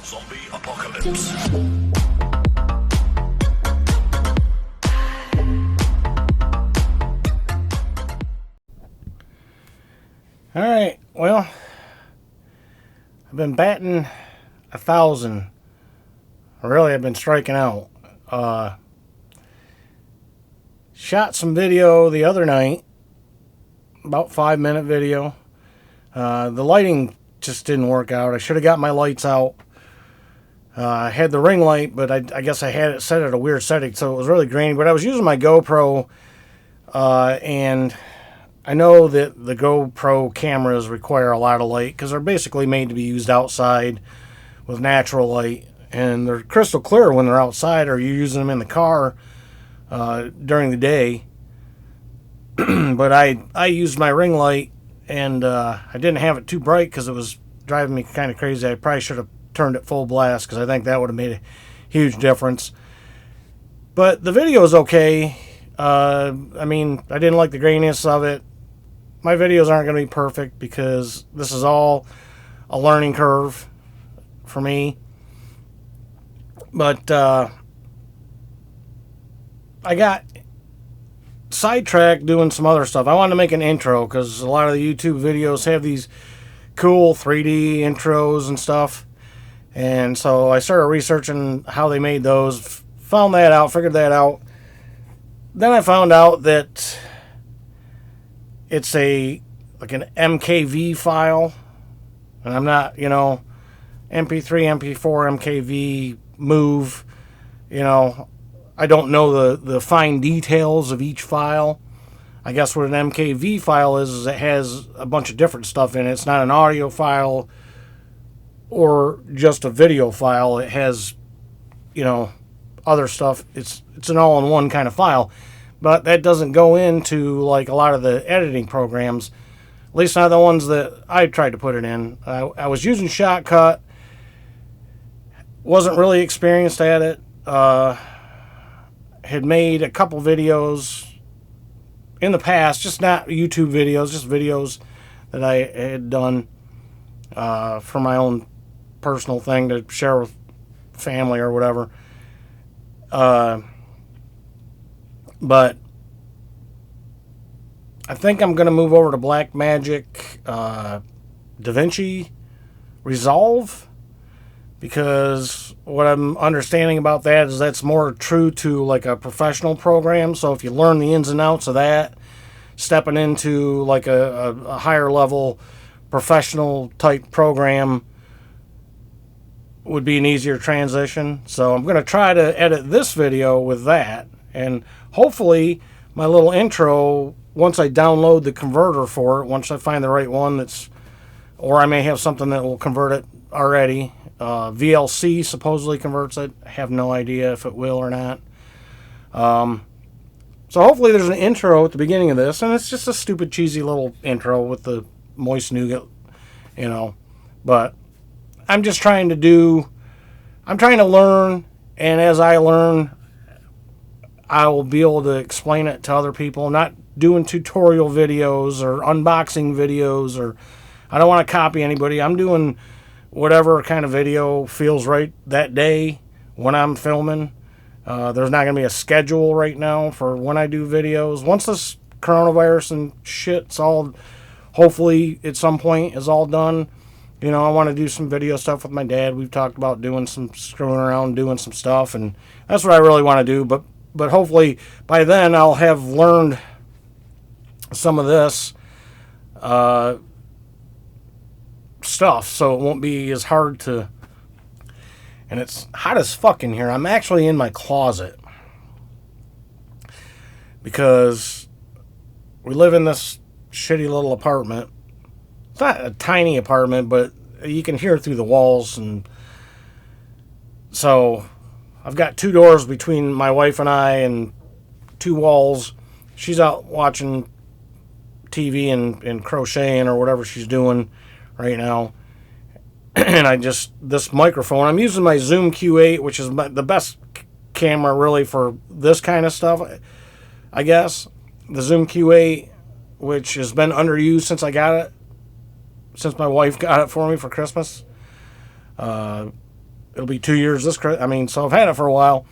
Zombie apocalypse. Alright, well, I've been batting 1,000. Really, I've been striking out. Shot some video the other night, about 5-minute video. The lighting just didn't work out. I should have got my lights out. I had the ring light, but I guess I had it set at a weird setting, so it was really grainy. But I was using my GoPro, and I know that the GoPro cameras require a lot of light because they're basically made to be used outside with natural light, and they're crystal clear when they're outside, or you're using them in the car during the day. But I used my ring light, and I didn't have it too bright because it was driving me kind of crazy. I probably should have turned it full blast because I think that would have made a huge difference. But the video is okay. I mean, I didn't like the graininess of it. My videos aren't going to be perfect because this is all a learning curve for me. But I got sidetracked doing some other stuff. I wanted to make an intro because a lot of the YouTube videos have these cool 3D intros and stuff. And so I started researching how they made those, found that out, figured that out. Then I found out that it's like an MKV file, and I'm not, MP3, MP4, MKV, MOV, I don't know the fine details of each file. I guess what an MKV file is it has a bunch of different stuff in it. It's not an audio file or just a video file. It has, other stuff. It's an all-in-one kind of file. But that doesn't go into like a lot of the editing programs, at least not the ones that I tried to put it in. I was using Shotcut, wasn't really experienced at it. Had made a couple videos in the past, just not YouTube videos, just videos that I had done for my own personal thing to share with family or whatever. But I think I'm going to move over to Blackmagic DaVinci Resolve, because what I'm understanding about that is that's more true to like a professional program. So if you learn the ins and outs of that, stepping into like a higher level professional type program would be an easier transition. So I'm going to try to edit this video with that, and hopefully my little intro, once I download the converter for it, once I find the right one or I may have something that will convert it already. VLC supposedly converts it. I have no idea if it will or not. So hopefully there's an intro at the beginning of this, and it's just a stupid cheesy little intro with the moist nougat, but I'm just trying to learn, and as I learn, I will be able to explain it to other people. I'm not doing tutorial videos or unboxing videos, or I don't want to copy anybody. I'm doing whatever kind of video feels right that day when I'm filming. There's not going to be a schedule right now for when I do videos. Once this coronavirus and shit's all, hopefully at some point, is all done, I want to do some video stuff with my dad. We've talked about doing some screwing around, doing some stuff, and that's what I really want to do. But hopefully by then I'll have learned some of this stuff, so it won't be as hard to. And it's hot as fuck in here. I'm actually in my closet because we live in this shitty little apartment. It's not a tiny apartment, but you can hear through the walls, and so I've got 2 doors between my wife and I and 2 walls. She's out watching TV and crocheting or whatever she's doing right now. And this microphone, I'm using my Zoom Q8, which is the best camera really for this kind of stuff, I guess. The Zoom Q8, which has been underused since I got it, since my wife got it for me for Christmas. It'll be 2 years this Christmas. I mean, so I've had it for a while.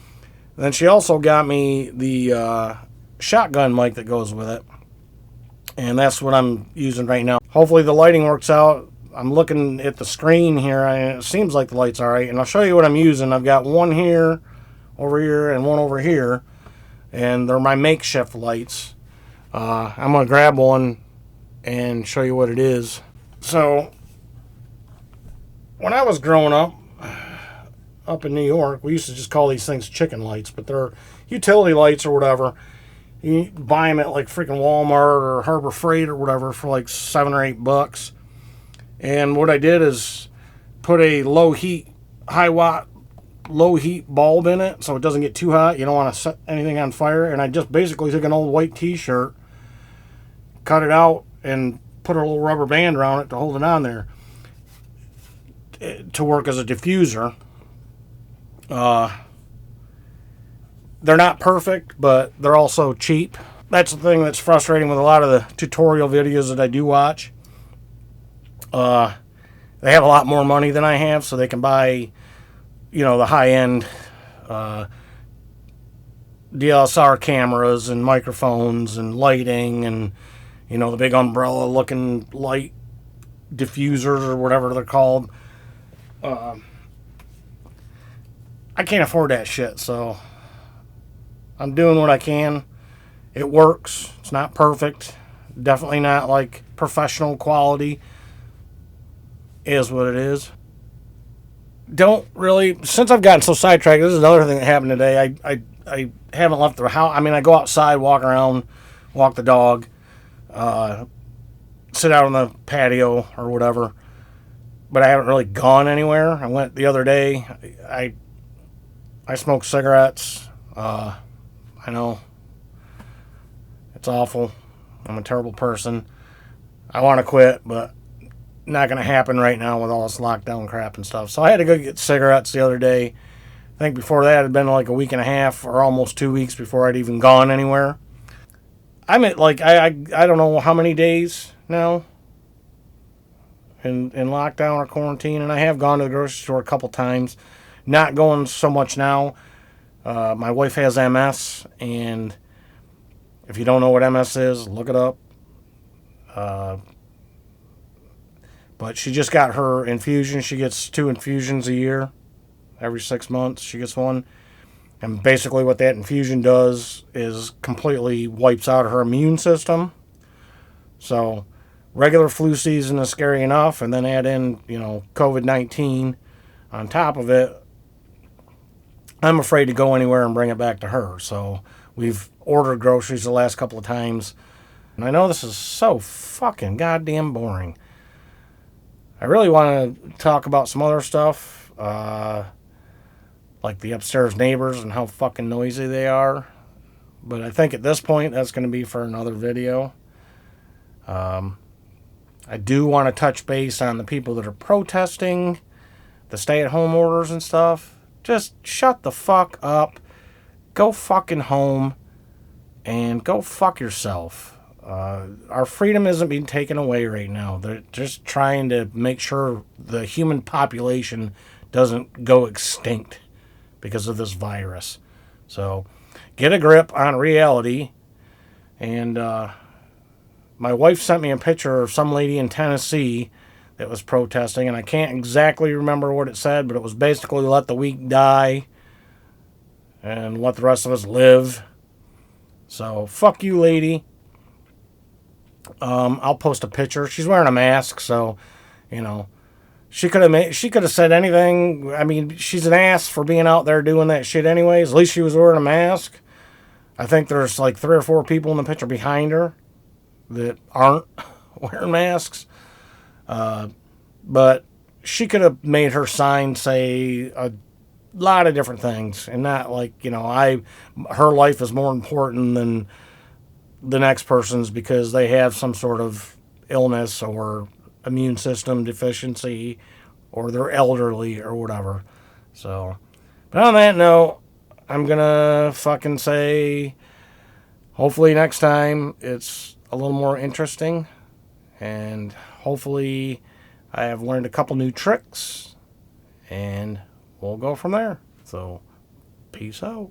And then she also got me the shotgun mic that goes with it. And that's what I'm using right now. Hopefully the lighting works out. I'm looking at the screen here, and it seems like the light's all right. And I'll show you what I'm using. I've got one here, over here, and one over here. And they're my makeshift lights. I'm going to grab one and show you what it is. So, when I was growing up in New York, we used to just call these things chicken lights, but they're utility lights or whatever. You buy them at like freaking Walmart or Harbor Freight or whatever for like $7 or $8. And what I did is put a low heat bulb in it so it doesn't get too hot. You don't want to set anything on fire. And I just basically took an old white t-shirt, cut it out, and put a little rubber band around it to hold it on there to work as a diffuser. They're not perfect, but they're also cheap. That's the thing that's frustrating with a lot of the tutorial videos that I do watch. They have a lot more money than I have, so they can buy, the high-end DSLR cameras and microphones and lighting and, the big umbrella-looking light diffusers or whatever they're called. I can't afford that shit, so I'm doing what I can. It works. It's not perfect. Definitely not like professional quality. Is what it is. Don't really, since I've gotten so sidetracked, this is another thing that happened today. I haven't left the house. I mean, I go outside, walk around, walk the dog, sit out on the patio or whatever, but I haven't really gone anywhere. I went the other day. I smoke cigarettes. I know it's awful. I'm a terrible person. I want to quit, but not going to happen right now with all this lockdown crap and stuff. So I had to go get cigarettes the other day. I think before that it had been like a week and a half or almost 2 weeks before I'd even gone anywhere. I'm at like, I don't know how many days now in lockdown or quarantine, and I have gone to the grocery store a couple times. Not going so much now. My wife has MS, and if you don't know what MS is, look it up. But she just got her infusion. She gets 2 infusions a year. Every 6 months she gets one. And basically what that infusion does is completely wipes out her immune system. So regular flu season is scary enough, and then add in, COVID-19 on top of it. I'm afraid to go anywhere and bring it back to her. So we've ordered groceries the last couple of times. And I know this is so fucking goddamn boring. I really want to talk about some other stuff, like the upstairs neighbors and how fucking noisy they are. But I think at this point, that's going to be for another video. I do want to touch base on the people that are protesting the stay-at-home orders and stuff. Just shut the fuck up. Go fucking home and go fuck yourself. Our freedom isn't being taken away right now. They're just trying to make sure the human population doesn't go extinct because of this virus. So get a grip on reality. And my wife sent me a picture of some lady in Tennessee that was protesting, and I can't exactly remember what it said, but it was basically let the weak die and let the rest of us live. So fuck you, lady. I'll post a picture. She's wearing a mask, so she could have said anything. I mean, she's an ass for being out there doing that shit anyways. At least she was wearing a mask. I think there's like 3 or 4 people in the picture behind her that aren't wearing masks. But she could have made her sign say a lot of different things, and not like, her life is more important than the next person's because they have some sort of illness or immune system deficiency or they're elderly or whatever. So, but on that note, I'm gonna fucking say hopefully next time it's a little more interesting, and hopefully I have learned a couple new tricks, and we'll go from there. So, peace out.